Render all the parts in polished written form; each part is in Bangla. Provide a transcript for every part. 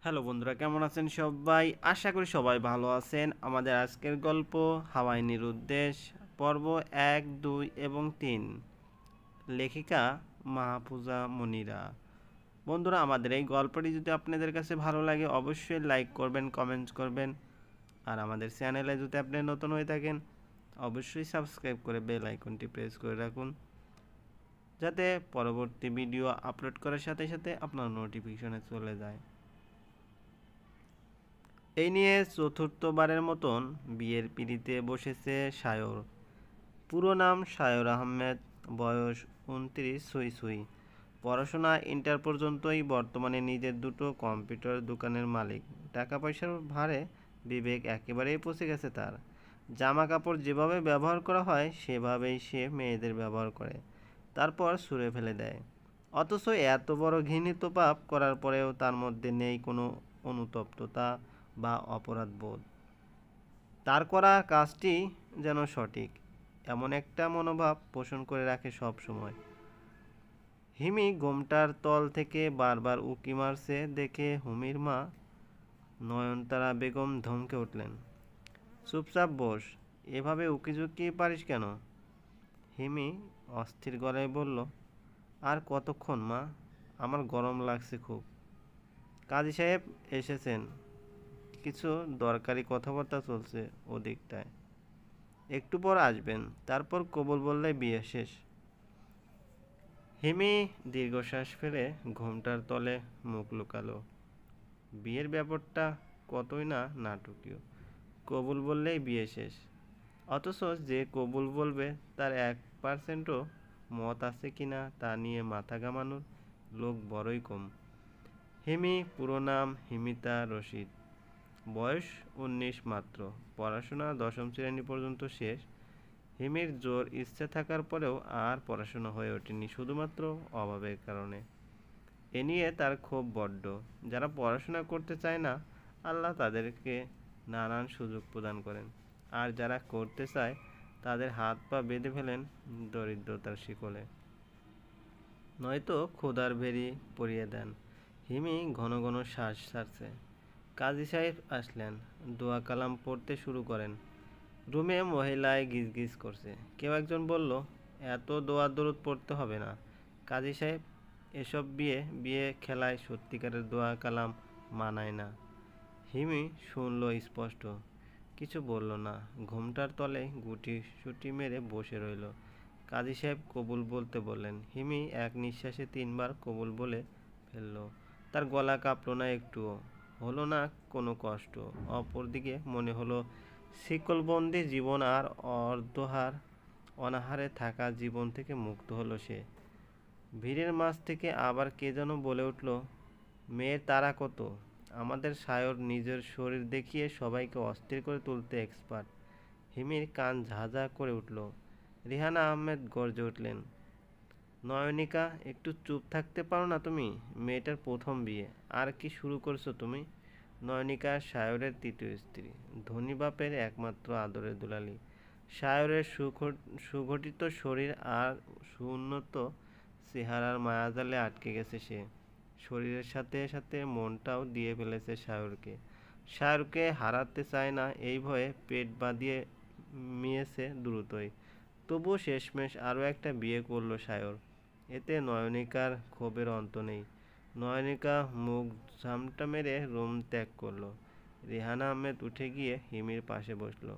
হ্যালো বন্ধুরা, কেমন আছেন সবাই? আশা করি সবাই ভালো আছেন। আমাদের আজকের গল্প হাওয়াইনির উদ্দেশ পর্ব ১, ২ এবং ৩। লেখিকা মাহফুজা মনিরা। বন্ধুরা, আমাদের এই গল্পটি যদি আপনাদের কাছে ভালো লাগে অবশ্যই লাইক করবেন, কমেন্টস করবেন। আর আমাদের চ্যানেলে যদি আপনি নতুন হয়ে থাকেন অবশ্যই সাবস্ক্রাইব করে বেল আইকনটি প্রেস করে রাখুন, যাতে পরবর্তী ভিডিও আপলোড করার সাথে সাথে আপনার নোটিফিকেশনে চলে যায়। এই নিয়ে চতুর্থবারের মতন বিয়ের পিঁড়িতে বসেছে সায়র। পুরো নাম সায়র আহমেদ, বয়স 29 ছুঁই ছুঁই। পড়াশোনা ইন্টার পর্যন্তই। বর্তমানে নিজের দুটো কম্পিউটার দোকানের মালিক। টাকা পয়সার ভারে বিবেক একেবারেই পচে গেছে তার। জামা কাপড় যেভাবে ব্যবহার করা হয় সেভাবেই সে মেয়েদের ব্যবহার করে, তারপর ছুঁড়ে ফেলে দেয়। অথচ এত বড় ঘৃণিত পাপ করার পরেও তার মধ্যে নেই কোনো অনুতপ্ততা বা অপরাধবোধ। তার করা কাজটি যেন সঠিক, এমন একটা মনোভাব পোষণ করে রাখে সব সময়। হিমি ঘোমটার তল থেকে বারবার উঁকি মারছে দেখে হুমির মা নয়নতারা বেগম ধমকে উঠলেন। চুপচাপ বস, এভাবে উকিঝুঁকি পারিস কেন? হিমি অস্থির গলায় বলল, আর কতক্ষণ মা, আমার গরম লাগছে খুব। কাজী সাহেব এসেছেন, কিছু দরকারি কথাবার্তা চলছে ওদিকটায়, একটু পর আসবেন। তারপর কবুল বললে বিয়ে শেষ। হিমি দীর্ঘশ্বাস ফেলে ঘোমটার তলে মুখ লুকালো। বিয়ের ব্যাপারটা কতই না নাটকীয়। কবুল বললেই বিয়ে শেষ, অথচ যে কবুল বলবে তার 1%ও মত আছে কিনা তা নিয়ে মাথা ঘামানোর লোক বড়ই কম। হিমি পুরো নাম হিমিতা রশিদ, বয়স 19 মাত্র। পড়াশোনা দশম শ্রেণী পর্যন্ত শেষ। হিমির জোর ইচ্ছে থাকার পরেও আর পড়াশোনা হয়ে ওঠেনি শুধুমাত্র অভাবের কারণে। এ নিয়ে তার ক্ষোভ বড্ড। যারা পড়াশোনা করতে চায় না আল্লাহ তাদেরকে নানান সুযোগ প্রদান করেন, আর যারা করতে চায় তাদের হাত পা বেঁধে ফেলেন দরিদ্রতার শিকলে, নয়তো ক্ষুধার ভেরি পরিয়ে দেন। হিমি ঘন ঘন শ্বাস ছাড়ছে। কাজী সাহেব আসলেন, দোয়া কালাম পড়তে শুরু করেন। রুমে মহিলায় গিজগিজ করছে। কেউ একজন বলল, এত দোয়া দরুদ পড়তে হবে না কাজী সাহেব, এসব বিয়ে বিয়ে খেলায় সত্যিকারের দোয়া কালাম মানায় না। হিমি শুনল স্পষ্ট, কিছু বলল না। ঘোমটার তলে গুটি সুটি মেরে বসে রইল। কাজী সাহেব কবুল বলতে বললেন। হিমি এক নিঃশ্বাসে 3বার কবুল বলে ফেলল। তার গলা কাঁপল না একটুও, হলো না কোনো কষ্ট। অপরদিকে মনে হলো শিকলবন্দি জীবন আর অর্ধহার অনাহারে থাকা জীবন থেকে মুক্ত হলো সে। ভিড়ের মাঝ থেকে আবার কে যেন বলে উঠল, মেয়ের তাড়া কত! আমাদের সায়র নিজের শরীর দেখিয়ে সবাইকে অস্থির করে তুলতে এক্সপার্ট। হিমির কান ঝাঁঝা করে উঠল। রিহানা আহমেদ গর্জে উঠলেন, নয়নিকা, একটু চুপ থাকতে পারো না তুমি? মেয়েটার প্রথম বিয়ে, আর কি শুরু করছো তুমি? নয়নিকা সায়রের তৃতীয় স্ত্রী, ধনী বাপের একমাত্র আদরের দুলালি। সায়রের সুগঠিত শরীর আর সুউন্নত চেহারার মায়াজালে আটকে গেছে সে। শরীরের সাথে সাথে মনটাও দিয়ে ফেলেছে সায়রকে। সায়রকে হারাতে চায় না এই ভয়ে পেট বাঁধিয়ে মিয়েছে দ্রুতই। তবুও শেষমেশ আরও একটা বিয়ে করল সায়র। এতে নয়নিকার ক্ষোভের অন্ত নেই। নয়নিকা মুখ ঝামটা মেরে রুম ত্যাগ করলো। রেহানা আহমেদ উঠে গিয়ে হিমির পাশে বসলো।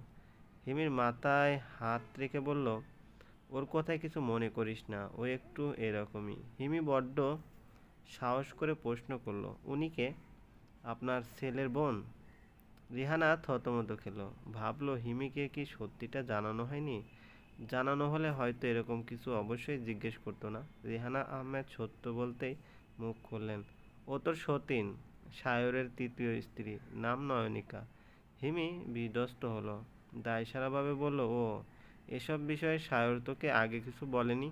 হিমির মাথায় হাত রেখে বলল, ওর কথায় কিছু মনে করিস না, ও একটু এরকমই। হিমি বড্ড সাহস করে প্রশ্ন করলো, উনি কে? আপনার ছেলের বোন? রিহানা থতমত খেলো, ভাবলো হিমিকে কি সত্যিটা জানানো হয়নি। জানানো হলে হয়তো এরকম কিছু অবশ্যই জিজ্ঞেস করতো না। রিহানা আহমেদ সত্য বলতেই মুখ খুললেন, ও তোর সতীন, সায়রের তৃতীয় স্ত্রী, নাম নয়নিকা। হিমি বিধ্বস্ত হলো, দায়সারাভাবে বলল, ও, এসব বিষয়ে সায়র তোকে আগে কিছু বলেনি?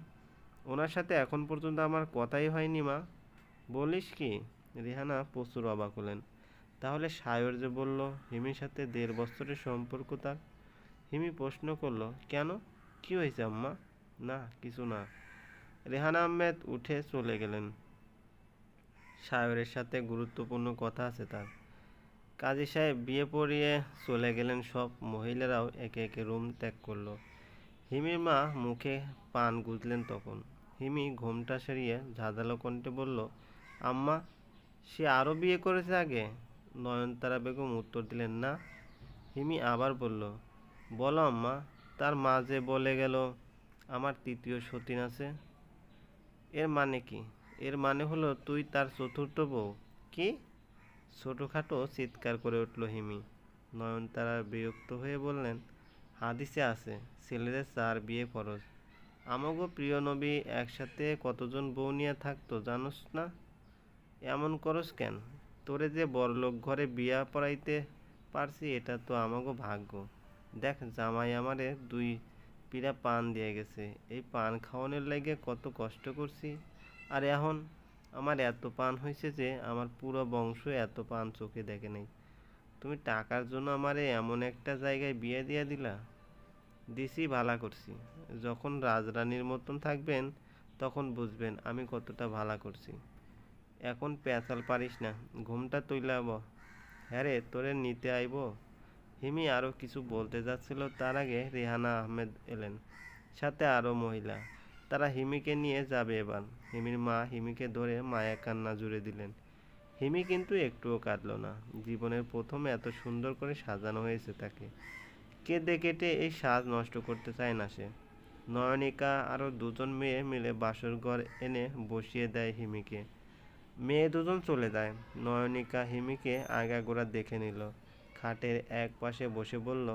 ওনার সাথে এখন পর্যন্ত আমার কথাই হয়নি মা। বলিস কি? রিহানা প্রচুর অবাক হলেন। তাহলে সায়র যে বলল হিমির সাথে 1.5 বছরের সম্পর্ক তার। হিমি প্রশ্ন করল, কেন, কি হয়েছে আম্মা? না কিছু না। রেহানা আহমেদ উঠে চলে গেলেন। সায়রের সাথে গুরুত্বপূর্ণ কথা আছে তার। কাজী সাহেব বিয়ে পড়িয়ে চলে গেলেন, সব মহিলারাও একে একে রুম ত্যাগ করলো। হিমির মা মুখে পান গুজলেন তখন। হিমি ঘোমটা সরিয়ে ঝাঁঝালো কণ্ঠে বলল, আম্মা, সে আরও বিয়ে করেছে আগে? নয়নতারা বেগম উত্তর দিলেন, না। হিমি আবার বলল, বলো আম্মা, তার মা যে বলে গেল আমার তৃতীয় সতীন আছে। এর মানে কি? এর মানে হলো তুই তার চতুর্থ বউ। কি? ছোটোখাটো চিৎকার করে উঠল হিমি। নয়নতারা বিরক্ত হয়ে বললেন, হাদিসে আছে ছেলেদের 4 বিয়ে ফরজ। আমাগো প্রিয় নবী একসাথে কতজন বউ নিয়ে থাকতো জানোস না? এমন করস কেন? তোরে যে বড়লোক ঘরে বিয়া পড়াইতে পারছি এটা তো আমাগো ভাগ্য। দেখ জামাই আমারে 2 পিঁড়া পান দিয়ে গেছে। এই পান খাওয়ানোর লাইগে কত কষ্ট করছি। আর এখন আমার এত পান হইছে যে আমার পুরো বংশ এত পান চোখে দেখে নাই। তুমি টাকার জন্য আমারে এমন একটা জায়গায় বিয়ে দিয়া দিলা। দিছি ভালা করছি। যখন রাজরানীর মতন থাকবেন তখন বুঝবেন আমি কতটা ভালা করছি। এখন পেঁচাল পারিস না, ঘুমটা তুইলা ব। হ্যাঁ রে, তোরে নিতে আইব। হিমি আরও কিছু বলতে যাচ্ছিল, তার আগে রেহানা আহমেদ এলেন, সাথে আরও মহিলা। তারা হিমিকে নিয়ে যাবে এবার। হিমির মা হিমিকে ধরে মায়া কান্না জুড়ে দিলেন। হিমি কিন্তু একটুও কাঁদল না। জীবনের প্রথম এত সুন্দর করে সাজানো হয়েছে তাকে। কেঁদে কেটে এই সাজ নষ্ট করতে চায় না সে। নয়নিকা আরও 2জন মেয়ে মিলে বাসর ঘর এনে বসিয়ে দেয় হিমিকে। মেয়ে 2জন চলে যায়। নয়নিকা হিমিকে আগাগোড়া দেখে নিল। খাটের এক পাশে বসে বলল,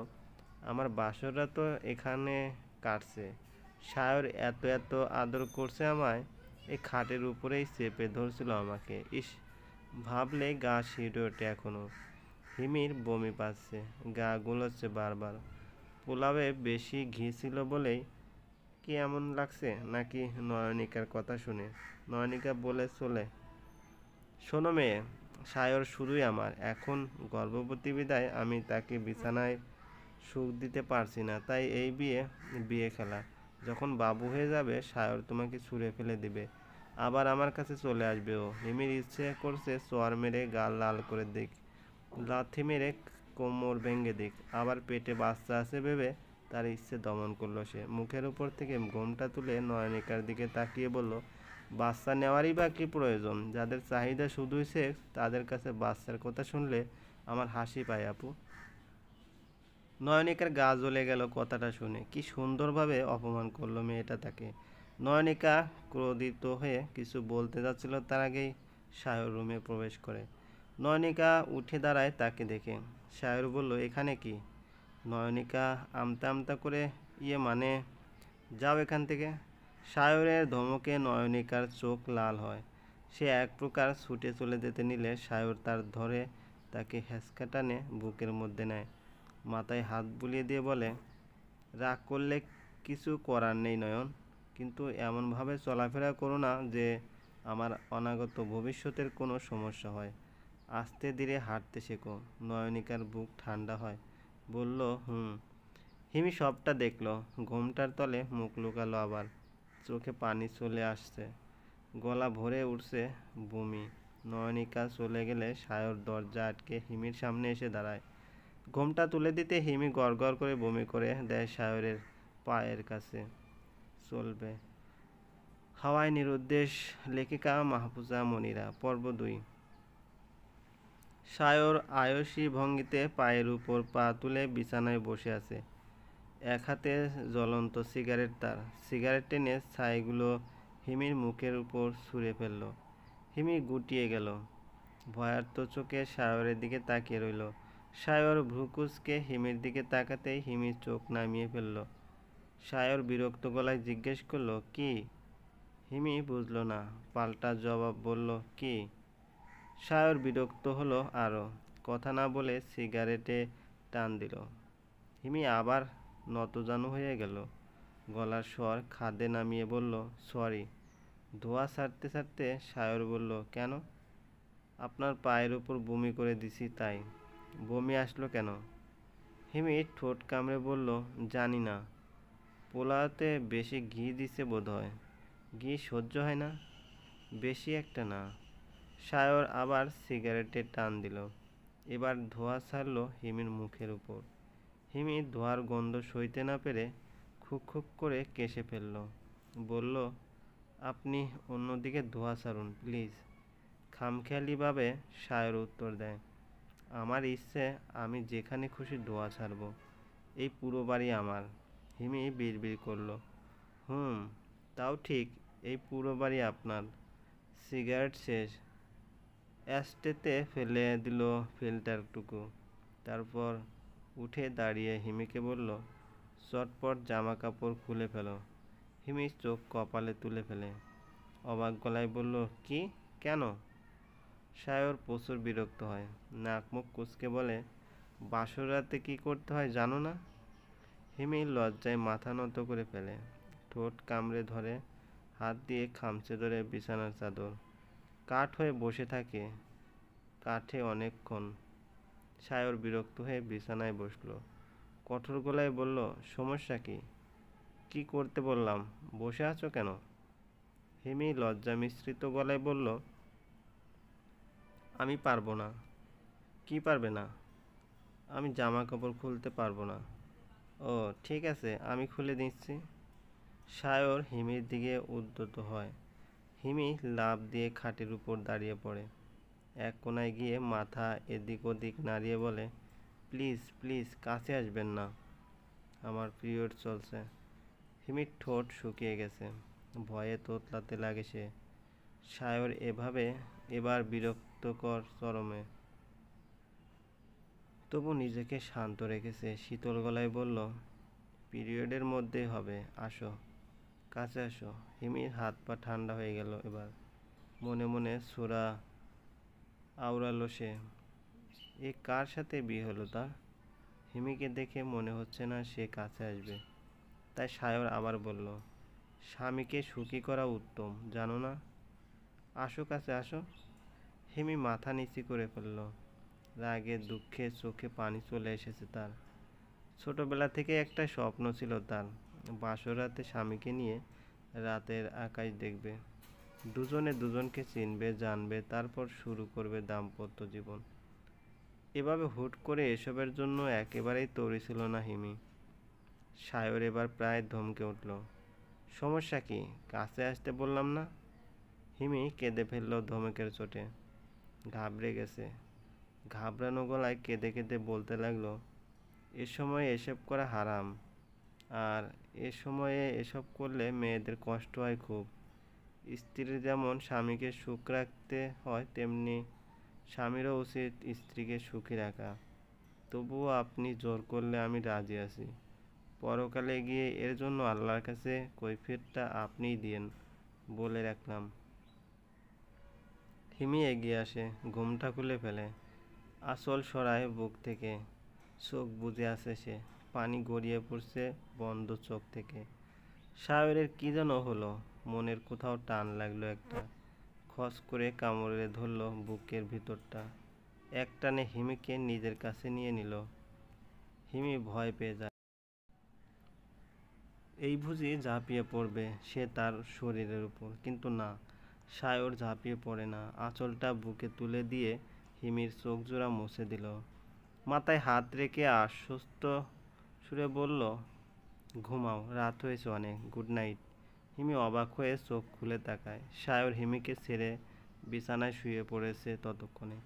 আমার বাসররা তো এখানে কাটছে। সায়র এত এত আদর করছে আমায়, এই খাটের উপরেই চেপে ধরছিল আমাকে। ইস, ভাবলে গা শিউরে ওঠে এখনো। হিমির বমি পাচ্ছে, গা গুলোচ্ছে বারবার। পোলাওয়ে বেশি ঘি ছিল বলেই কি এমন লাগছে, নাকি নয়নিকার কথা শুনে? নয়নিকা বলে চলে, শোনো মেয়ে, সায়র শুধুই আমার। এখন গর্ভবতী বিদায় আমি তাকে বিছানায় সুখ দিতে পারছি না, তাই এই বিয়ে খেলা। যখন বাবু হয়ে যাবে সায়র তোমাকে ছুঁড়ে ফেলে দিবে, আবার আমার কাছে চলে আসবে ও। হিমির ইচ্ছে করছে চোয়ার মেরে গাল লাল করে দিক, লাথি মেরে কোমর ভেঙে দিক। আবার পেটে বাচ্চা আছে ভেবে তার ইচ্ছে দমন করলো সে। মুখের উপর থেকে ঘোমটা তুলে নয়নিকার দিকে তাকিয়ে বলল, বাচ্চা নেওয়ারই বা কী প্রয়োজন? যাদের চাহিদা শুধুই সেক্স তাদের কাছে বাচ্চার কথা শুনলে আমার হাসি পায় আপু। নয়নিকার গা জ্বলে গেল কথাটা শুনে। কি সুন্দরভাবে অপমান করলো মেয়েটা তাকে। নয়নিকা ক্রোধিত হয়ে কিছু বলতে যাচ্ছিল, তার আগেই সায়র রুমে প্রবেশ করে। নয়নিকা উঠে দাঁড়ায় তাকে দেখে। সায়র বলল, এখানে কি? নয়নিকা আমতা আমতা করে, ইয়ে মানে, যাও এখান থেকে। সায়রের ধমকে নয়নিকার চোখ লাল হয়। সে এক প্রকার ছুটে চলে যেতে নিলে সায়র তার ধরে তাকে হ্যাঁচকা টানে বুকের মধ্যে নেয়। মাথায় হাত বুলিয়ে দিয়ে বলে, রাগ করলে কিছু করার নেই নয়ন, কিন্তু এমনভাবে চলাফেরা করো না যে আমার অনাগত ভবিষ্যতের কোনো সমস্যা হয়। আস্তে ধীরে হাঁটতে শেখো। নয়নিকার বুক ঠান্ডা হয়, বলল, হুম। হিমি সবটা দেখল। ঘোমটার তলে মুখ লুকালো আবার। চোখে পানি চলে আসছে, গলা ভরে উঠছে বমি। নয়নিকা চলে গেলে সায়র দরজা আটকে হিমির সামনে এসে দাঁড়ায়। ঘোমটা তুলে দিতে হিমি গড়গড় করে বমি করে দেয় সায়রের পায়ের কাছে। চলবে। হাওয়ায় নিরুদ্দেশ। লেখিকা মাহফুজা মনিরা। পর্ব 2। সায়র আয়সী ভঙ্গিতে পায়ের উপর পা তুলে বিছানায় বসে আছে। এক হাতে জ্বলন্ত সিগারেট তার। সিগারেট টেনে ছাইগুলো হিমির মুখের উপর ছুঁড়ে ফেলল। হিমি গুটিয়ে গেল। ভয়ার্ত চোখে সায়রের দিকে তাকিয়ে রইল। সায়র ভ্রুকুচকে হিমির দিকে তাকাতেই হিমির চোখ নামিয়ে ফেলল। সায়র বিরক্ত গলায় জিজ্ঞেস করল, কি? হিমি বুঝল না, পাল্টা জবাব বলল, কি? সায়র বিরক্ত হলো আরও। কথা না বলে সিগারেটে টান দিল। হিমি আবার নতজানু হয়ে গেল। গলার স্বর খাদে নামিয়ে বলল, সরি। ধোঁয়া ছাড়তে ছাড়তে সায়র বলল, কেন? আপনার পায়ের উপর বমি করে দিছি তাই। বমি আসলো কেন? হিমি ঠোঁট কামড়ে বলল, জানি না। পোলাওতে বেশি ঘি দিছে বোধ হয়। ঘি সহ্য হয় না? বেশি একটা না। সায়র আবার সিগারেটে টান দিল। এবার ধোঁয়া ছাড়ল হিমির মুখের উপর। হিমি ধোঁয়ার গন্ধ সইতে না পেরে খুক খুক করে কেশে ফেলল। বলল, আপনি অন্যদিকে ধোঁয়া ছাড়ুন প্লিজ। খামখেয়ালিভাবে সায়র উত্তর দেয়, আমার ইচ্ছে আমি যেখানে খুশি ধোঁয়া ছাড়ব। এই পুরো বাড়ি আমার। হিমি বিড়বিড় করল, তাও ঠিক, এই পুরো বাড়ি আপনার। সিগারেট শেষ। অ্যাশট্রেতে ফেলে দিল ফিল্টারটুকু। তারপর উঠে দাঁড়িয়ে হিমিকে বলল, চটপট জামা কাপড় খুলে ফেলো। হিমি চোখ কপালে তুলে ফেলে অবাক গলায় বলল, কি, কেন? সায়র প্রচুর বিরক্ত হয়। নাক মুখ কুঁচকে বলে, বাসর রাতে কী করতে হয় জানো না? হিমি লজ্জায় মাথা নত করে ফেলে। ঠোঁট কামড়ে ধরে, হাত দিয়ে খামচে ধরে বিছানার চাদর। কাঠ হয়ে বসে থাকে কাঠে অনেকক্ষণ। সায়র বিরক্ত হয়ে বিছানায় বসল। কঠোর গলায় বলল, সমস্যা কি? কি করতে বললাম? বসে আছো কেন? হিমি লজ্জা মিশ্রিত গলায় বলল, আমি পারবো না। কি পারবে না? আমি জামা কাপড় খুলতে পারবো না। ও ঠিক আছে, আমি খুলে দিচ্ছি। সায়র হিমির দিকে উদ্যত হয়। হিমি লাফ দিয়ে খাটের উপর দাঁড়িয়ে পড়ে। এক কোণায় গিয়ে মাথা এদিক ওদিক নাড়িয়ে বলে, প্লিজ প্লিজ কাছে আসবেন না, আমার পিরিয়ড চলছে। হিমির ঠোঁট শুকিয়ে গেছে। ভয়ে তোতলাতে লাগে সে। সায়র এবার বিরক্তকর চরমে। তবু নিজেকে শান্ত রেখেছে। শীতল গলায় বলল, পিরিয়ডের মধ্যেই হবে, আসো, কাছে আসো। হিমির হাত পা ঠান্ডা হয়ে গেল এবার। মনে মনে ছোড়া আওড়ালো সে। এ কার সাথে বিয়ে হলো তার? হিমিকে দেখে মনে হচ্ছে না সে কাছে আসবে। তাই সায়র আবার বলল, স্বামীকে সুখী করা উত্তম, জানো না? আসো, কাছে আসো। হিমি মাথা নিচু করে ফেলল। রাগে দুঃখে চোখে পানি চলে এসেছে তার। ছোটবেলা থেকে একটা স্বপ্ন ছিল তার, বাসর রাতে স্বামীকে নিয়ে রাতের আকাশ দেখবে, দুজনে দুজনকে চিনবে জানবে, তারপর শুরু করবে দাম্পত্য জীবন। এভাবে হুট করে এসবের জন্য একেবারেই তৈরি ছিল না হিমি। সায়র এবার প্রায় ধমকে উঠল, সমস্যা কি? কাছে আসতে বললাম না? হিমি কেঁদে ফেলল ধমকের চোটে। ঘাবড়ে গেছে। ঘাবড়ানো গলায় কেঁদে কেঁদে বলতে লাগলো, এ সময়ে এসব করা হারাম, আর এ সময়ে এসব করলে মেয়েদের কষ্ট হয় খুব। স্ত্রীর যেমন স্বামীকে সুখ রাখতে হয়, তেমনি স্বামীরও উচিত স্ত্রীকে সুখী রাখা। তবুও আপনি জোর করলে আমি রাজি আছি। পরকালে গিয়ে এর জন্য আল্লাহর কাছে কৈফিয়তটা আপনিই দিয়েন, বলে রাখলাম। হিমি এগিয়ে আসে, ঘুমটা খুলে ফেলে, আঁচল সরায় বুক থেকে। চোখ বুজে আছে সে। পানি গড়িয়ে পড়ছে বন্ধ চোখ থেকে। সায়রের কি যেন হলো, মনের কোথাও টান লাগলো একটা। খস করে কামড়ে ধরল বুকের ভিতরটা। একটানে হিমিকে নিজের কাছে নিয়ে নিল। হিমি ভয় পেয়ে যায়। এই বুঝি ঝাঁপিয়ে পড়বে সে তার শরীরের উপর, কিন্তু না, সায়র ঝাঁপিয়ে পড়ে না। আঁচলটা বুকে তুলে দিয়ে হিমির চোখ জোড়া মুছে দিল। মাথায় হাত রেখে আশ্বস্ত সুরে বলল, ঘুমাও, রাত হয়েছে অনেক, গুড নাইট। হিমি অবাক হয়ে চোখ খুলে তাকায়। সায়র হিমিকে ছেড়ে বিছানায় শুয়ে পড়েছে ততক্ষণে।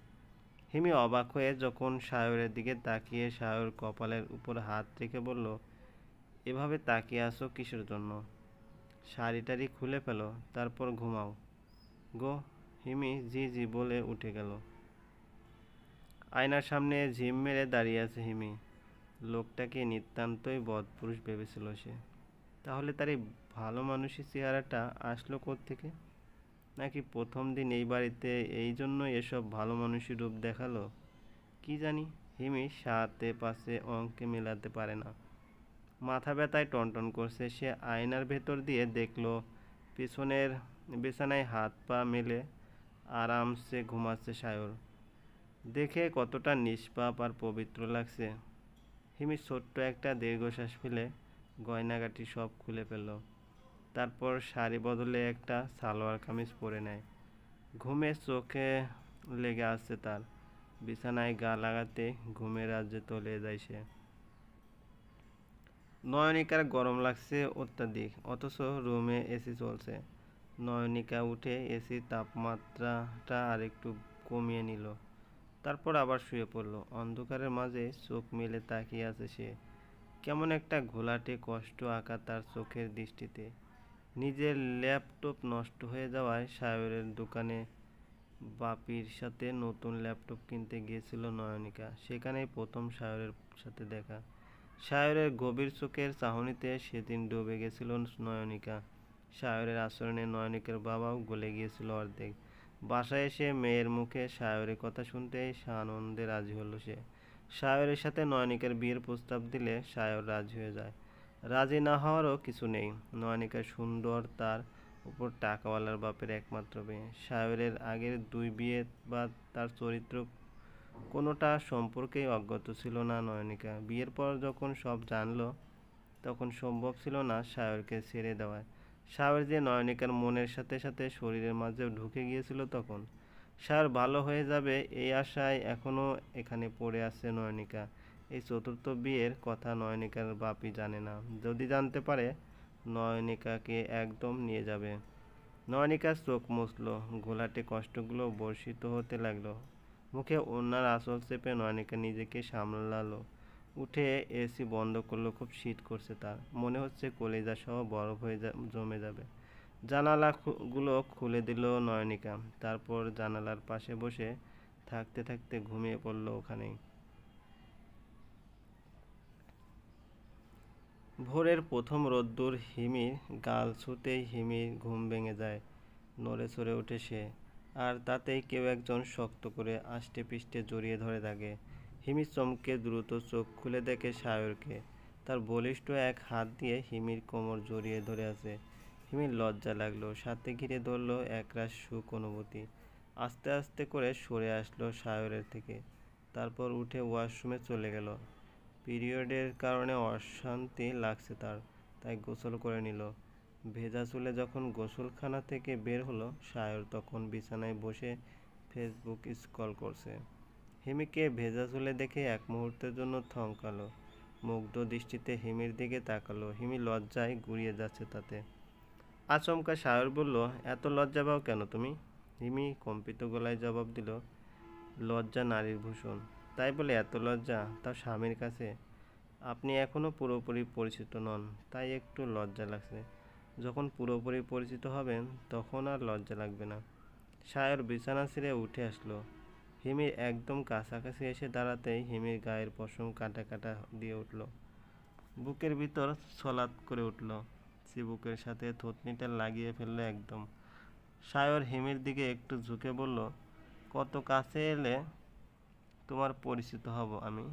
হিমি অবাক হয়ে যখন সায়রের দিকে তাকিয়ে সায়র কপালের উপর হাত রেখে বলল, এভাবে তাকিয়ে আছো কিসের জন্য? শাড়ি টাড়ি খুলে ফেলো, তারপর ঘুমাও গো। হিমি জি জি বলে উঠে গেল। আয়নার সামনে ঝিম মেরে দাঁড়িয়ে আছে হিমি। লোকটাকে নিতান্তই বদপুরুষ ভেবেছিল সে। তাহলে তার এই ভালো মানুষের চেহারাটা আসলো কোত্থেকে? নাকি প্রথম দিন এই বাড়িতে এই জন্যই এসব ভালো মানুষের রূপ দেখালো? কি জানি। হিমি সাথে পাশে অঙ্কে মেলাতে পারে না। মাথা ব্যথায় টনটন করছে সে। আয়নার ভেতর দিয়ে দেখলো পিছনের বিছানায় হাত পা মেলে আরামসে ঘুমাচ্ছে সায়র। দেখে কতটা নিষ্পাপ আর পবিত্র লাগছে। হিমি ছোট্ট একটা দীর্ঘশ্বাস ফেলে গয়নাগাটি সব খুলে ফেলল। তারপর শাড়ি বদলে একটা সালোয়ার কামিজ পরে নেয়। ঘুমে চোখে লেগে আসছে তার। বিছানায় গা লাগাতে ঘুমের রাজ্যে তলিয়ে যায় সে। নয়নিকার গরম লাগছে অত্যাধিক, অথচ রুমে এসি চলছে। নয়নিকা উঠে এসির তাপমাত্রাটা আরেকটু কমিয়ে নিল। তারপর আবার শুয়ে পড়ল। অন্ধকারের মাঝে চোখ মেলে তাকিয়ে আছে সে। কেমন একটা ঘোলাটে কষ্ট আঁকা তার চোখের দৃষ্টিতে। নিজের ল্যাপটপ নষ্ট হয়ে যাওয়ায় সায়রের দোকানে বাপির সাথে নতুন ল্যাপটপ কিনতে গিয়েছিল নয়নিকা। সেখানেই প্রথম সায়রের সাথে দেখা। সায়রের গভীর চোখের চাহনিতে সেদিন ডুবে গেছিল নয়নিকা। সায়রের আচরণে নয়নিকার বাবাও গলে গিয়েছিল অর্ধেক। বাসায় এসে মেয়ের মুখে সায়রের কথা শুনতেই সানন্দে রাজি হলো সে। সায়রের সাথে নয়নিকার বিয়ের প্রস্তাব দিলে সায়র রাজি হয়ে যায়। রাজি না হওয়ারও কিছু নেই। নয়নিকা সুন্দর, তার উপর টাকাওয়ালার বাপের একমাত্র মেয়ে। সায়রের আগের দুই বিয়ে বা তার চরিত্র কোনোটা সম্পর্কেই অজ্ঞাত ছিল না নয়নিকা। বিয়ের পর যখন সব জানল, তখন সম্ভব ছিল না সায়রকে ছেড়ে দেওয়া। সায়র যে নয়নিকার মনের সাথে সাথে শরীরের মাঝেও ঢুকে গিয়েছিল তখন। সায়র ভালো হয়ে যাবে এই আশায় এখনও এখানে পড়ে আছে নয়নিকা। এই চতুর্থ বিয়ের কথা নয়নিকার বাপই জানে না। যদি জানতে পারে, নয়নিকাকে একদম নিয়ে যাবে। নয়নিকা চোখ মুছল। ঘোলাটে কষ্টগুলো বর্ষিত হতে লাগলো। মুখে ওড়নার আঁচল চেপে নয়নিকা নিজেকে সামলালো। উঠে এসি বন্ধ করলো। খুব শীত করছে তার। মনে হচ্ছে কলিজা সহ বরফ হয়ে জমে যাবে। গুলো খুলে দিল নয়নিকা। তারপর জানালার পাশে বসে থাকতে থাকতে ঘুমিয়ে পড়ল ওখানেই। ভোরের প্রথম রোদ্দুর হিমির গাল ছুঁতেই হিমির ঘুম ভেঙে যায়। নড়ে চড়ে ওঠে সে। আর তাতেই কেউ একজন শক্ত করে আষ্টে পৃষ্ঠে জড়িয়ে ধরে তাকে। হিমি চমকে দ্রুত চোখ খুলে দেখে সায়রকে। তার বলিষ্ঠ এক হাত দিয়ে হিমির কোমর জড়িয়ে ধরে আছে। হিমির লজ্জা লাগলো, সাথে ঘিরে ধরল একরাশ সুখ অনুভূতি। আস্তে আস্তে করে সরে আসলো সায়রের থেকে। তারপর উঠে ওয়াশরুমে চলে গেল। পিরিয়ডের কারণে অশান্তি লাগছে তার, তাই গোসল করে নিল। ভেজা চুলে যখন গোসলখানা থেকে বের হলো, সায়র তখন বিছানায় বসে ফেসবুক স্ক্রল করছে। হিমিকে ভেজা চুলে দেখে এক মুহূর্তের জন্য থমকালো। মুগ্ধ দৃষ্টিতে হিমির দিকে তাকালো। হিমি লজ্জায় গুড়িয়ে যাচ্ছে তাতে। আচমকা সায়র বলল, এত লজ্জা পাও কেন তুমি? হিমি কম্পিত গলায় জবাব দিল, লজ্জা নারীর ভূষণ। তাই বলে এত লজ্জা, তাও স্বামীর কাছে? আপনি এখনো পুরোপুরি পরিচিত নন, তাই একটু লজ্জা লাগছে। যখন পুরোপুরি পরিচিত হবেন, তখন আর লজ্জা লাগবে না। সায়র বিছানা ছেড়ে উঠে আসলো। হিমির একদম কাছাকাছি এসে দাঁড়াতেই হিমির গায়ের পশম কাটা কাটা দিয়ে উঠল। বুকের ভিতর ছলাৎ করে উঠল। চিবুকের সাথে থুতনিটা লাগিয়ে ফেললো একদম। সায়র হিমির দিকে একটু ঝুঁকে বলল, কত কাছে এলে তোমার পরিচিত হব আমি?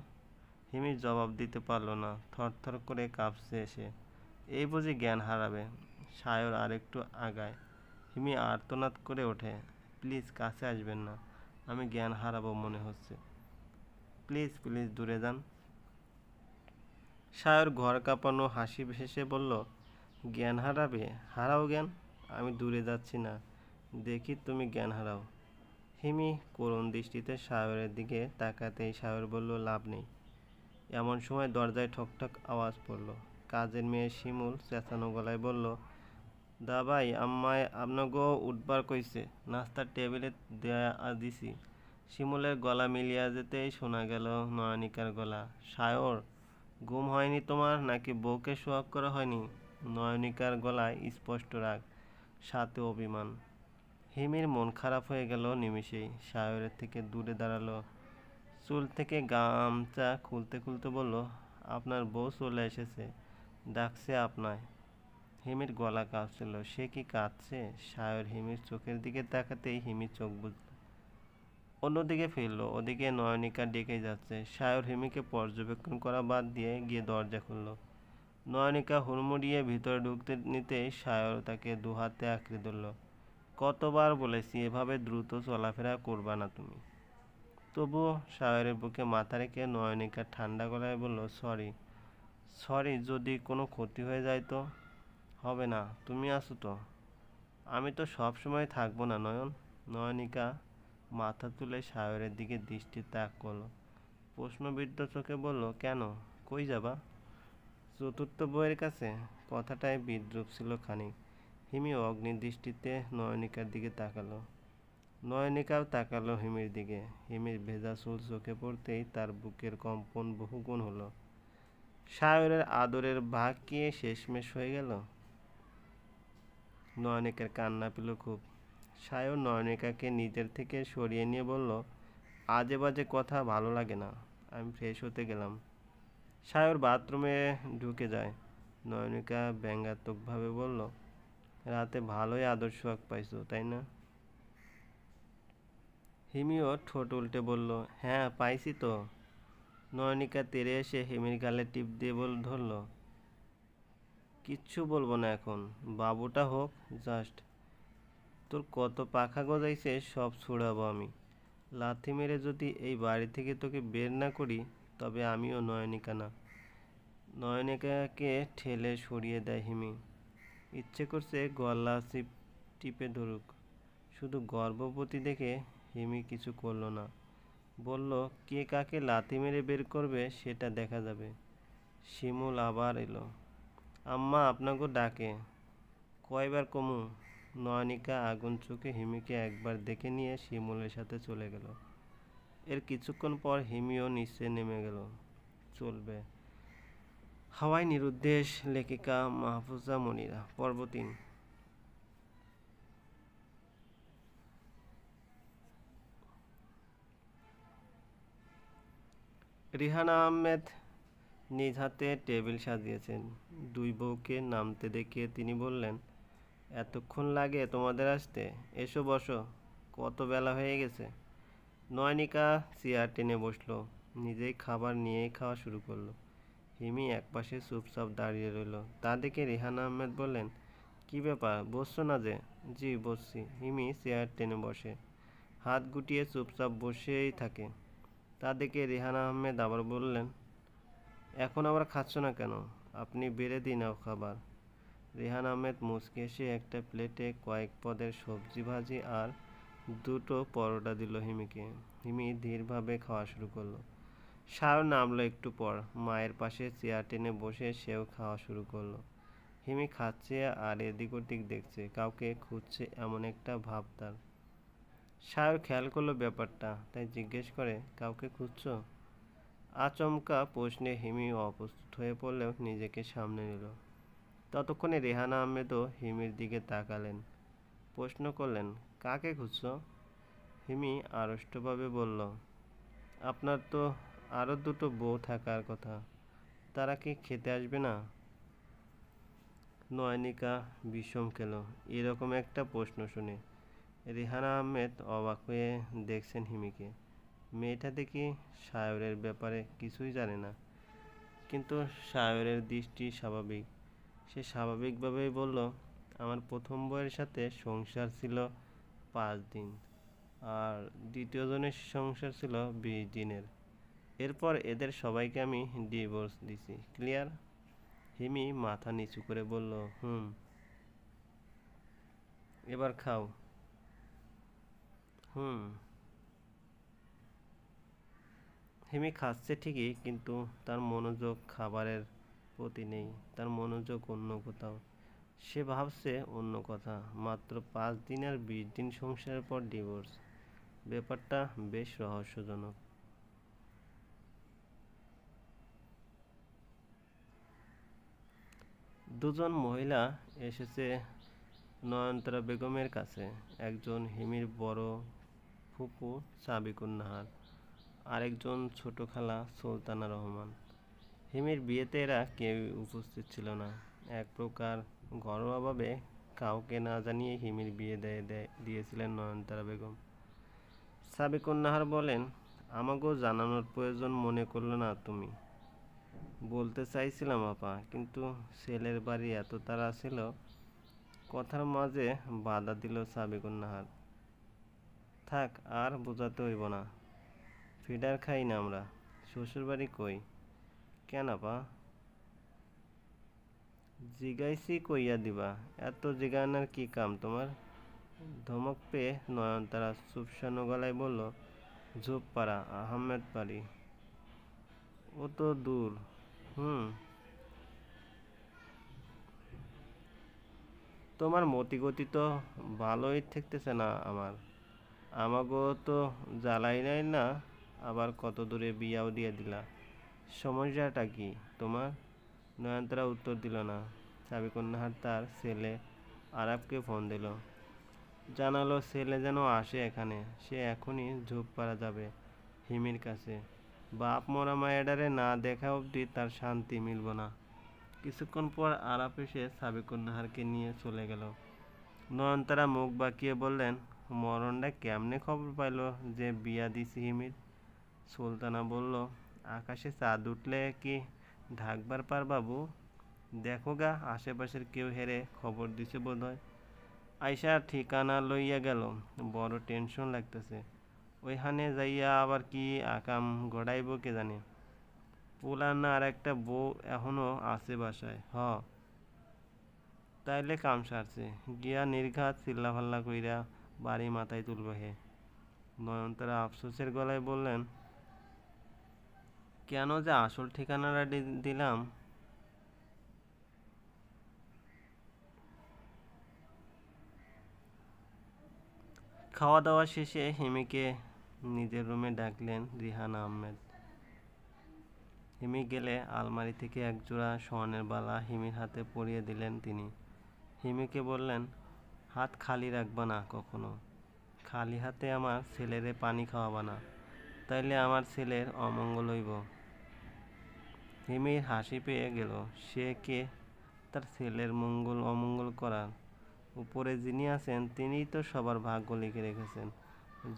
হিমি জবাব দিতে পারল না। থরথর করে কাঁপছে সে। এই বুঝি জ্ঞান হারাবে? সায়র আরেকটু আগায়। হিমি আর্তনাদ করে ওঠে, প্লিজ কাছে আসবেন না, আমি জ্ঞান হারাবো মনে হচ্ছে। প্লিজ প্লিজ দূরে যান। সায়র ঘর কাঁপানো হাসি হেসে বলল, জ্ঞান হারাবে? হারাও জ্ঞান, আমি দূরে যাচ্ছি না, দেখি তুমি জ্ঞান হারাও। হিমি করুণ দৃষ্টিতে সায়রের দিকে তাকাতেই সায়র বলল, লাভ নেই। এমন সময় দরজায় ঠকঠক আওয়াজ পড়ল। কাজের মেয়ে শিমুল চেঁচানো গলায় বলল, দা ভাই, আম্মায় আপনাগো উঠবার কইছে, নাস্তার টেবিলে দেয়া দিছি। শিমুলের গলা মিলিয়া যেতেই শোনা গেল নয়নিকার গলা, সায়র, ঘুম হয়নি তোমার নাকি বউকে সোহাগ করা হয়নি? নয়নিকার গলায় স্পষ্ট রাগ, সাথে অভিমান। হিমির মন খারাপ হয়ে গেল নিমিষেই। সায়রের থেকে দূরে দাঁড়ালো। চুল থেকে গামছা খুলতে খুলতে বলল, আপনার বউ চলে এসেছে, ডাকছে আপনায়। হিমির গলা কাঁপছিল। সে কি কাঁদছে? সায়র হিমির চোখের দিকে তাকাতেই হিমির চোখ বুজল। অন্যদিকে ফিরল। ওদিকে নয়নিকা ডেকে যাচ্ছে। সায়র হিমিকে পর্যবেক্ষণ করা বাদ দিয়ে গিয়ে দরজা খুলল। নয়নিকা হুড়মুড়িয়ে ভিতরে ঢুকতে নিতেই সায়র তাকে দুহাতে আঁকড়ে ধরল। কতবার বলেছি এভাবে দ্রুত চলাফেরা করবা না তুমি। তবুও সায়রের বুকে মাথা রেখে নয়নিকা ঠান্ডা গলায় বলল, সরি। সরি? যদি কোনো ক্ষতি হয়ে যায় তো? হবে না, তুমি আছো তো। আমি তো সব সময় থাকবো না নয়ন। নয়নিকা মাথা তুলে সায়রের দিকে দৃষ্টি তাক করলো। প্রশ্নবিদ্ধ চোখে বলল, কেন, কই যাবা? চতুর্থ বউয়ের কাছে। কথাটায় বিদ্রুপ ছিল খানিক। হিমিও অগ্নিদৃষ্টিতে নয়নিকার দিকে তাকালো। নয়নিকাও তাকালো হিমির দিকে। হিমির ভেজা চুল চোখে পড়তেই তার বুকের কম্পন বহুগুণ হলো। সায়রের আদরের ভাগ কি শেষমেশ হয়ে গেল? নয়নিকার কান্না পেল খুব। সায়র নয়নিকাকে নিজের থেকে সরিয়ে নিয়ে বলল, আজে বাজে কথা ভালো লাগে না, আমি ফ্রেশ হতে গেলাম। সায়র বাথরুমে ঢুকে যায়। নয়নিকা ব্যঙ্গাত্মকভাবে বলল, রাতে ভালোই আদর সোহাগ পাইছো, তাই না? হিমিও ঠোঁট উল্টে বলল, হ্যাঁ পাইছি তো। নয়নিকা তেড়ে এসে হিমির গালে টিপ দিয়ে ধরল, কিচ্ছু বলবো না এখন, বাবুটা হোক জাস্ট। তোর কত পাখা গজাইছে সব ছুড়াবো আমি। লাথি মেরে যদি এই বাড়ি থেকে তোকে বের না করি তবে আমিও নয়নিকা না। নয়নিকাকে ঠেলে সরিয়ে দেয় হিমি। ইচ্ছে করছে গলা টিপে ধরুক। শুধু গর্ভবতী দেখে হিমি কিছু করল না। বলল, কে কাকে লাথি মেরে বের করবে সেটা দেখা যাবে। শিমুল আবার এলো। আম্মা আপনাকে ডাকে। কয়বার কমু? নয়নিকা আগুন চোখে হিমিকে একবার দেখে নিয়ে শিমুলের সাথে চলে গেল। এর কিছুক্ষণ পর হিমিও নিচে নেমে গেল। চলবে। হাওয়ায় নিরুদ্দেশ। লেখিকা মাহফুজা মনিরা। পর্ব ৩। রিহানা আহমেদ নিজ হাতে টেবিল সাজিয়েছেন। দুই বউকে নামতে দেখে তিনি বললেন, এতক্ষণ লাগে তোমাদের আসতে? এসো বসো, কত বেলা হয়ে গেছে। নয়নিকা চেয়ার টেনে বসলো। নিজেই খাবার নিয়েই খাওয়া শুরু করলো। হিমি একপাশে চুপচাপ দাঁড়িয়ে রইল। তা দেখে রিহানা আহমেদ বললেন, কি ব্যাপার, বসছো না যে? জি বসছি। হিমি চেয়ার টেনে বসে। হাত গুটিয়ে চুপচাপ বসেই থাকে। তা দেখে রিহানা আহমেদ আবার বললেন, এখন আবার খাচ্ছ না কেন? আপনি বেড়ে দিন খাবার। রেহান আহমেদ মুচকি এসে একটা প্লেটে কয়েক পদের সবজি ভাজি আর দুটো পরোটা দিল হিমিকে। হিমি ধীরভাবে খাওয়া শুরু করলো। সায়র নামলো একটু পর। মায়ের পাশে চেয়ার টেনে বসে সেও খাওয়া শুরু করলো। হিমি খাচ্ছে আর এদিক ওদিক দেখছে, কাউকে খুঁজছে এমন একটা ভাব তার। সায়র খেয়াল করলো ব্যাপারটা, তাই জিজ্ঞেস করে, কাউকে খুঁজছো? আচমকা প্রশ্নে হিমি অপ্রস্তুত হয়ে পড়লেও নিজেকে সামনে নিল। ততক্ষণে রেহানা আহমেদও হিমির দিকে তাকালেন। প্রশ্ন করলেন, কাকে খুঁজছো? হিমি আড়ষ্টভাবে বলল, আপনার তো আরও দুটো বউ থাকার কথা, তারা কি খেতে আসবে না? নয়নিকা বিষম খেল এরকম একটা প্রশ্ন শুনে। রেহানা আহমেদ অবাক হয়ে দেখছেন হিমিকে। মেয়েটা দেখি সায়রের ব্যাপারে কিছুই জানে না, কিন্তু সায়রের দৃষ্টি স্বাভাবিক। সে স্বাভাবিকভাবেই বলল, আমার প্রথম বউয়ের সাথে সংসার ছিল 5 দিন, আর দ্বিতীয় জনের সংসার ছিল 20 দিনের। এরপর এদের সবাইকে আমি ডিভোর্স দিছি। ক্লিয়ার? হিমি মাথা নিচু করে বলল, হুম। এবার খাও। হুম। হিমি খাচ্ছে ঠিকই, কিন্তু তার মনোযোগ খাবারের প্রতি নেই। তার মনোযোগ অন্য কোথাও। সে ভাবছে অন্য কথা। মাত্র 5 দিন আর 20 দিন সংসারের পর ডিভোর্স। ব্যাপারটা বেশ রহস্যজনক। দুজন মহিলা এসেছে নয়নতারা বেগমের কাছে। একজন হিমির বড় ফুপু সাবিকুন নাহার, আরেকজন ছোট খালা সুলতানা রহমান। হিমির বিয়েতে এরা কেউই উপস্থিত ছিল না। এক প্রকার ঘরোয়াভাবে কাউকে না জানিয়ে হিমির বিয়ে দিয়েছিলেন নয়নতারা বেগম। সাবিকুন নাহার বলেন, আমাকেও জানানোর প্রয়োজন মনে করলে না তুমি? বলতে চাইছিলাম আপা, কিন্তু ছেলের বাড়ি এত তাড়া ছিল। কথার মাঝে বাধা দিল সাবিকুন নাহার। থাক, আর বোঝাতে হইব না। ফিডার খাই না আমরা। শ্বশুরবাড়ি কই? কেন আপা? জিগাইছি কইয়া দিবা, এত জিগানোর কি কাম তোমার? ধমক পেয়ে নয়নতারা চুপসানো গলায় বলল, ঝোপপাড়া, আহমেদ বাড়ি। ও তো দূর। হুম। তোমার মতিগতি তো ভালোই ঠেকতেছে না আমার। আমাগো তো জ্বালাই নাই না, আবার কত দূরে বিয়াও দিয়ে দিলা। সমস্যাটা কি তোমার? নয়নতারা উত্তর দিল না। সাবিকন্যাহার তার ছেলে আরাবকে ফোন দিল, জানালো ছেলে যেন আসে এখানে, সে এখনই ঝোপপাড়া যাবে হিমির কাছে। বাপ মরা মায়েডারে না দেখা অবধি তার শান্তি মিলব না। কিছুক্ষণ পর আরাপ এসে সাবিকন্যাহারকে নিয়ে চলে গেল। নয়নতারা মুখ বাঁকিয়ে বললেন, মরণটা কেমনে খবর পাইল যে বিয়া দিছি হিমির? সুলতানা বলল, আকাশে চাঁদ উঠলে কি ঢাকবার পার বাবু? দেখো গা, আশেপাশের কেউ হেরে খবর দিছে বোধহয়। আইসা ঠিকানা লইয়া গেল, বড় টেনশন লাগতেছে। ওইখানে যাইয়া আবার কি আকাম গড়াইব কে জানে। পোলার না আর একটা বউ এখনো আছে বাসায়। তাইলে কাম সারছে, গিয়া নির্ঘাত চিল্লাফাল্লা কইরা বাড়ি মাথায় তুলব হে। নয়নতারা আফসোসের গলায় বললেন, কেন যে আসল ঠিকানাটা দিলাম। খাওয়া দাওয়া শেষে হিমিকে নিজের রুমে ডাকলেন রিহানা আহমেদ। হিমি গেলে আলমারি থেকে একজোড়া স্বর্ণের বালা হিমির হাতে পরিয়ে দিলেন তিনি। হিমিকে বললেন, হাত খালি রাখবা না কখনো। খালি হাতে আমার ছেলেরে পানি খাওয়াবা না, তাইলে আমার ছেলের অমঙ্গল হইব। হিমির হাসি পেয়ে গেল। সে কে তার ছেলের মঙ্গল অমঙ্গল করার? উপরে যিনি আছেন তিনিই তো সবার ভাগ্য লিখে রেখেছেন।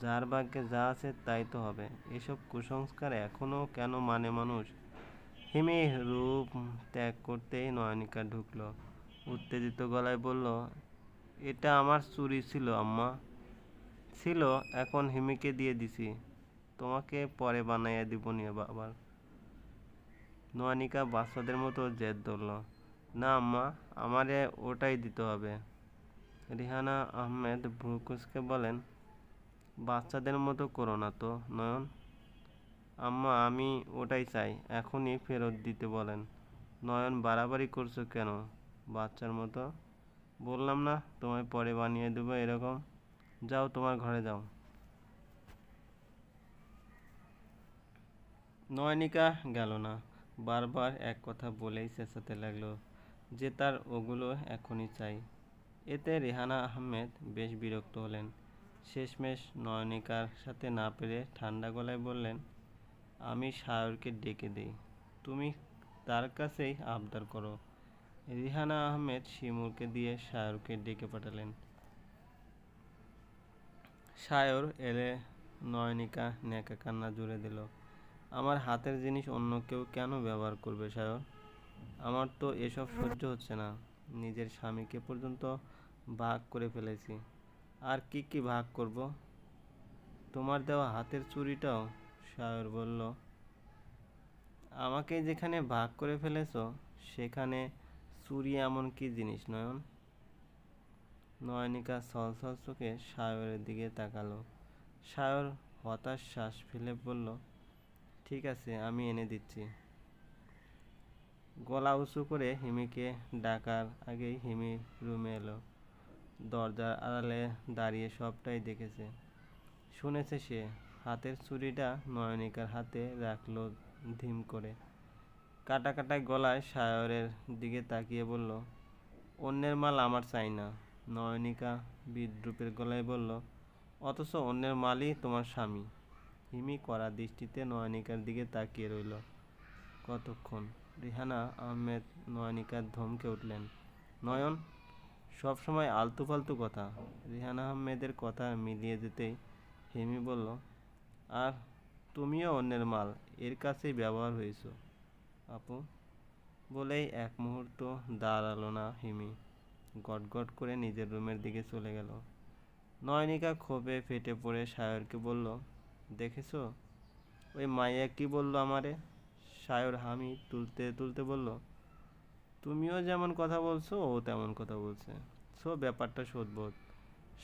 যার ভাগ্যে যা আছে তাই তো হবে। এসব কুসংস্কার এখনও কেন মানে মানুষ? হিমি রূপ ত্যাগ করতেই নয়নিকা ঢুকল। উত্তেজিত গলায় বলল, এটা আমার চুরি ছিল আম্মা। ছিল, এখন হিমিকে দিয়ে দিছি। তোমাকে পরে বানাইয়া দিবনি আবার। নয়নিকা বাচ্চাদের মতো জেদ ধরল, না আম্মা, আমারে ওটাই দিতে হবে। রিহানা আহমেদ ভ্রু কুঁচকে বলেন, বাচ্চাদের মতো করো না তো নয়ন। আম্মা, আমি ওটাই চাই, এখনই ফেরত দিতে বলেন। নয়ন, বাড়াবাড়ি করছো কেন বাচ্চার মতো? বললাম না তোমায় পরে বানিয়ে দেবো এরকম। যাও, তোমার ঘরে যাও। নয়নিকা গেল না, বারবার এক কথা বলেই চেঁচাতে লাগলো যে তার ওগুলো এখনই চাই। এতে রেহানা আহমেদ বেশ বিরক্ত হলেন। শেষমেশ নয়নিকার সাথে না পেরে ঠান্ডা গলায় বললেন, আমি সায়রকে ডেকে দিই, তুমি তার কাছেই আবদার করো। রিহানা আহমেদ শিমুলকে দিয়ে সায়রকে ডেকে পাঠালেন। সায়র এলে নয়নিকা নেকা কান্না জুড়ে দিল। আমার হাতের জিনিস অন্য কেউ কেন ব্যবহার করবে সায়র? আমার তো এসব সহ্য হচ্ছে না। নিজের স্বামীকে পর্যন্ত ভাগ করে ফেলেছি, আর কি কি ভাগ করব? তোমার দেওয়া হাতের চুড়িটাও। সায়র বলল, আমাকে যেখানে ভাগ করে ফেলেছো সেখানে চুরি এমন কি জিনিস নয়ন? নয়নিকা ছলছল চোখে সায়রের দিকে তাকালো। সায়র হতাশ শ্বাস ফেলে বলল, ঠিক আছে, আমি এনে দিচ্ছি। গলা উঁচু করে হিমিকে ডাকার আগেই হিমি রুমে এলো। দরজার আড়ালে দাঁড়িয়ে সবটাই দেখেছে, শুনেছে সে। হাতের ছুরিটা নয়নিকার হাতে রাখলো ধিম করে। কাটা কাটা গলায় সায়রের দিকে তাকিয়ে বলল, অন্যের মাল আমার চাই না। নয়নিকা বিদ্রূপের গলায় বলল, অথচ অন্যের মালই তোমার স্বামী। হিমি কড়া দৃষ্টিতে নয়নিকার দিকে তাকিয়ে রইল কতক্ষণ। রিহানা আহমেদ নয়নিকার ধমকে উঠলেন, নয়ন, সবসময় আলতু ফালতু কথা। রিহানা আহমেদের কথা মিলিয়ে যেতেই হিমি বলল, আর তুমিও অন্যের মাল, এর কাছেই ব্যবহার হয়েছো আপু। বলেই এক মুহূর্ত দাঁড়ালো না হিমি, গটগট করে নিজের রুমের দিকে চলে গেল। নয়নিকা ক্ষোভে ফেটে পড়ে সায়রকে বলল, দেখেছো ওই মাইয়া কি বলল আমারে? সায়র হামি তুলতে তুলতে বলল, তুমিও যেমন কথা বলছো ও তেমন কথা বলছে। সো ব্যাপারটা শোধবোধ।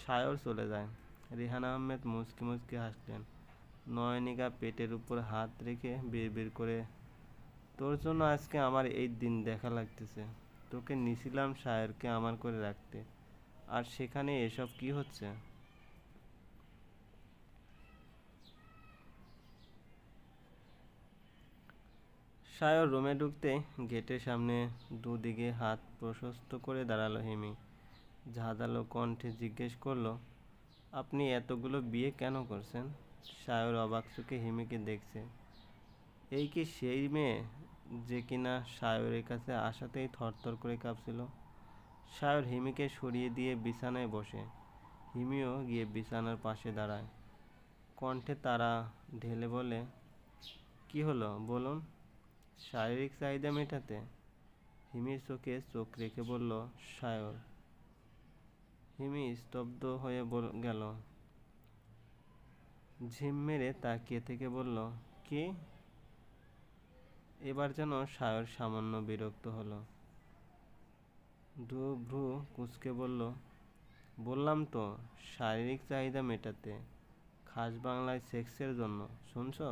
সায়র চলে যায়। রেহান আহমেদ মুচকি মুচকি হাসলেন। নয়নিকা পেটের উপর হাত রেখে বিড়বিড় করে, তোর জন্য আজকে আমার এই দিন দেখা লাগতেছে। তোকে নিছিলাম সায়রকে আমার করে রাখতে, আর সেখানে এসব কি হচ্ছে? সায়র রুমে ঢুকতে গেটের সামনে দুদিকে হাত প্রশস্ত করে দাঁড়ালো হিমি। ঝাঁঝালো কণ্ঠে জিজ্ঞেস করলো, আপনি এতগুলো বিয়ে কেন করছেন? সায়র অবাক চোখে হিমিকে দেখছে। এই কি সেই মেয়ে যে কিনা সায়রের কাছে আসাতেই থরথর করে কাঁপছিল? সায়র হিমিকে সরিয়ে দিয়ে বিছানায় বসে। হিমিও গিয়ে বিছানার পাশে দাঁড়ায়। কণ্ঠে তারা ঢেলে বলে, কি হলো বলুন? শারীরিক চাহিদা মেটাতে? হিমির চোখে চোখ রেখে বলল সায়র। হিমি স্তব্ধ হয়ে গেল। ঝিম মেরে তাকিয়ে থেকে বলল, কি? এবার যেন সায়র সামান্য বিরক্ত হলো। ভ্রু কুঁচকে বলল, বললাম তো শারীরিক চাহিদা মেটাতে, খাস বাংলায় সেক্সের জন্য, শুনছো?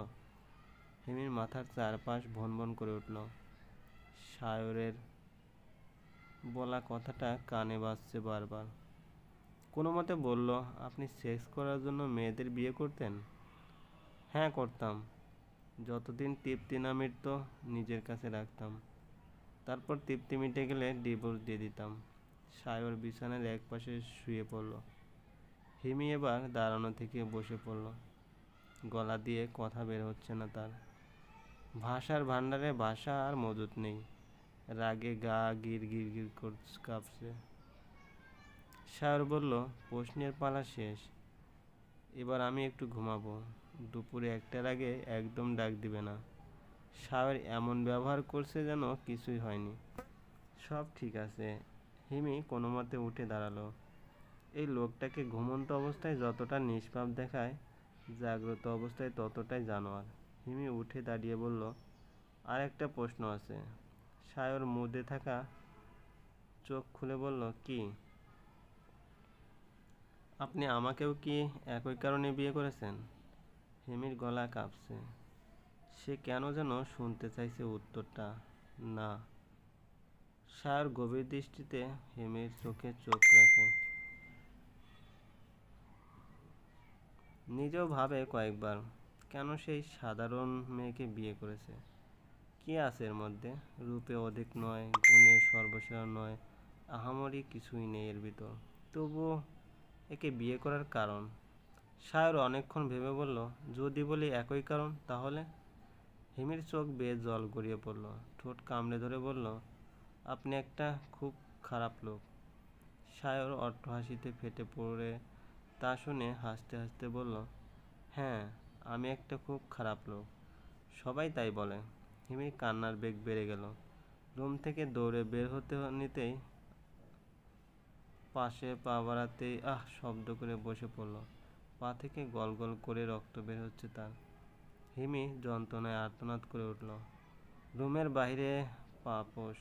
হিমির মাথার চারপাশ ভনভন করে উঠল। সায়রের বলা কথাটা কানে বাজছে বারবার। কোনো মতে বলল, আপনি সেক্স করার জন্য মেয়েদের বিয়ে করতেন? হ্যাঁ করতাম। যতদিন তৃপ্তি না মিটত নিজের কাছে রাখতাম, তারপর তৃপ্তি মিটে গেলে ডিভোর্স দিয়ে দিতাম। সায়র বিছানার একপাশে শুয়ে পড়ল। হিমি এবার দাঁড়ানো থেকে বসে পড়ল। গলা দিয়ে কথা বের হচ্ছে না তার। ভাষার ভাণ্ডারে ভাষা আর মজুত নেই। রাগে গা গির গির গির কাঁপছে। সায়র বলল, প্রশ্নের পালা শেষ। এবার আমি একটু ঘুমাবো। দুপুরে একটার আগে একদম ডাক দিবে না। সায়র এমন ব্যবহার করছে যেন কিছুই হয়নি। সব ঠিক আছে। হিমি কোনো মতে উঠে দাঁড়ালো। এই লোকটাকে ঘুমন্ত অবস্থায় যতটা নিষ্পাপ দেখায়, জাগ্রত অবস্থায় ততটাই জানোয়ার। হিমি উঠে দাঁড়িয়ে বলল, আর একটা প্রশ্ন আছে। সায়র মুদে থাকা চোখ খুলে বলল, কি? আপনি আমাকেও কি একই কারণে বিয়ে করেছেন? হিমির গলা কাঁপছে। সে কেন যেন শুনতে চাইছে উত্তরটা। না। সায়র গভীর দৃষ্টিতে হিমির চোখে চোখ রাখে। নিজেও ভাবে কয়েকবার, কেন সেই সাধারণ মেয়েকে বিয়ে করেছে? কি আছে এর মধ্যে? রূপে অধিক নয়, গুণে সর্বসেরা নয়, আহামরি কিছুই নেই এর ভিতর। তবুও একে বিয়ে করার কারণ? সায়র অনেকক্ষণ ভেবে বলল, যদি বলি একই কারণ তাহলে? হিমির চোখ বেয়ে জল গড়িয়ে পড়ল। ঠোঁট কামড়ে ধরে বলল, আপনি একটা খুব খারাপ লোক। সায়র অট্টহাসিতে ফেটে পড়ে তা শুনে হাসতে হাসতে বলল, হ্যাঁ, আমি একটা খুব খারাপ লোক। সবাই তাই বলে। হিমির কান্নার বেগ বেড়ে গেল। রুম থেকে দৌড়ে বের হতে নিতেই পাশে পা বাড়াতেই আহ শব্দ করে বসে পড়ল। পা থেকে গল গল করে রক্ত বের হচ্ছে তার। হিমি যন্ত্রণায় আর্তনাদ করে উঠল। রুমের বাইরে পাপোশ।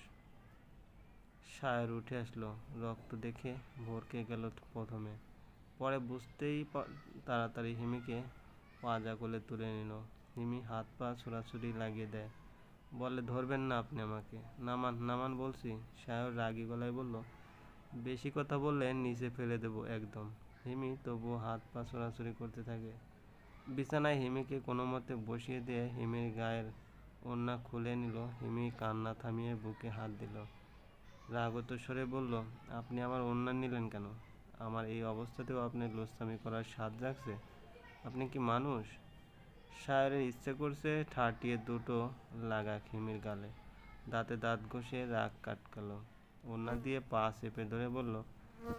সায়র উঠে আসলো। রক্ত দেখে ভরকে গেল প্রথমে, পরে বুঝতেই তাড়াতাড়ি হিমিকে পাজা কোলে তুলে নিল। হিমি হাত পা ছোড়াছুড়ি লাগিয়ে দেয়, বলে, ধরবেন না আপনি আমাকে, নামান নামান বলছি। সায়র রাগী গলায় বলল, বেশি কথা বললে নিচে ফেলে দেবো একদম। হিমি তবুও হাত পা ছোড়াছুড়ি করতে থাকে। বিছানায় হিমিকে কোনো মতে বসিয়ে দিয়ে হিমির গায়ের ওড়না খুলে নিল। হিমি কান্না থামিয়ে বুকে হাত দিল। রাগত স্বরে বলল, আপনি আমার ওড়না নিলেন কেন? আমার এই অবস্থাতেও আপনি লোচ্ছামি করার সাধ রাখছে? আপনি কি মানুষ? সায়রের ইচ্ছে করছে ঠাটিয়ে দুটো লাগা হিমির গালে। দাঁতে দাঁত ঘষে রাগ কাটকালো। ওড়না দিয়ে পা চেপে ধরে বলল,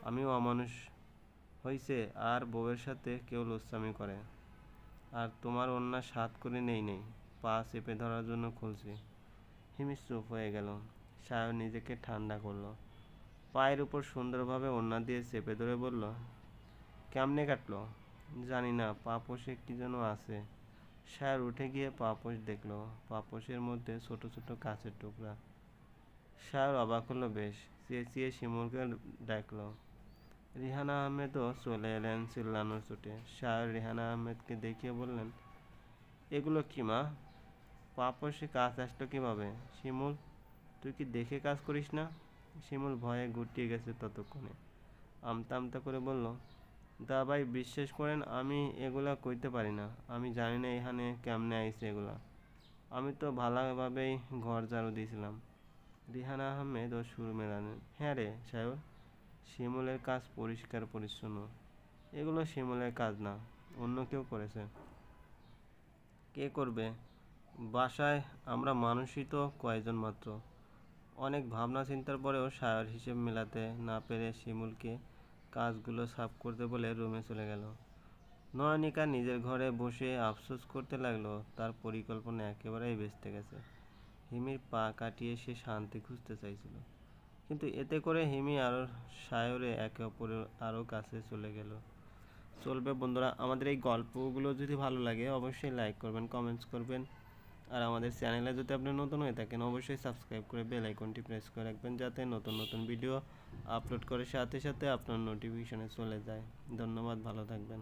আমিও অমানুষ হইছে আর বউয়ের সাথে কেউ লোচ্ছামি করে? আর তোমার ওড়না সাধ করে নেই, পা চেপে ধরার জন্য খুলছি। হিমি চুপ হয়ে গেল। সায়র নিজেকে ঠান্ডা করল। পায়ের উপর সুন্দরভাবে ওড়না দিয়ে চেপে ধরে বলল, কেমনে কাটলো? জানি না, পাপোশে কি যেন আছে। সায়র উঠে গিয়ে পাপোশ দেখল। পাপোশের মধ্যে ছোট ছোট কাচের টুকরা। সায়র অবাক হলো বেশ। চেঁচিয়ে শিমুলকে ডাকল, রিহানা আহমেদও চলে এলেন চিল্লানোর চোটে। সায়র রিহানা আহমেদকে দেখিয়ে বললেন, এগুলো কি মা? পাপসে কাজ আসলো কীভাবে? শিমুল, তুই কি দেখে কাজ করিস না? শিমুল ভয়ে গুটিয়ে গেছে ততক্ষণে। আমতা আমতা করে বলল, দা ভাই বিশ্বাস করেন আমি এগুলা কইতে পারি না। আমি জানি না এখানে কেমনে আইছে এগুলা। আমি তো ভালোভাবেই ঘর ঝাড়ু দিয়েছিলাম। রিহানা আহমেদ ও সুর মেলালেন, হ্যাঁ রে সায়র, শিমুলের কাজ পরিষ্কার পরিচ্ছন্ন। এগুলো শিমুলের কাজ না, অন্য কেউ করেছে। কে করবে? বাসায় আমরা মানুষই তো কয়জন মাত্র। অনেক ভাবনা চিন্তার পরেও সায়র হিসেব মেলাতে না পেরে শিমুলকে কাজগুলো সাফ করতে বলে রুমে চলে গেল। নয়নিকা নিজের ঘরে বসে আফসোস করতে লাগলো, তার পরিকল্পনা একেবারেই ভেস্তে গেছে। হিমির পা কাটিয়ে সে শান্তি খুঁজতে চাইছিল, কিন্তু এতে করে হিমি আর সায়রে একে অপরের আরও কাছে চলে গেল। চলবে বন্ধুরা, আমাদের এই গল্পগুলো যদি ভালো লাগে অবশ্যই লাইক করবেন, কমেন্টস করবেন। আর আমাদের চ্যানেলে যদি আপনি নতুন হয়ে থাকেন অবশ্যই সাবস্ক্রাইব করে বেল আইকনটি প্রেস করে রাখবেন, যাতে নতুন নতুন ভিডিও আপলোড করে সাথে সাথে আপনার নোটিফিকেশনে চলে যায়। ধন্যবাদ, ভালো থাকবেন।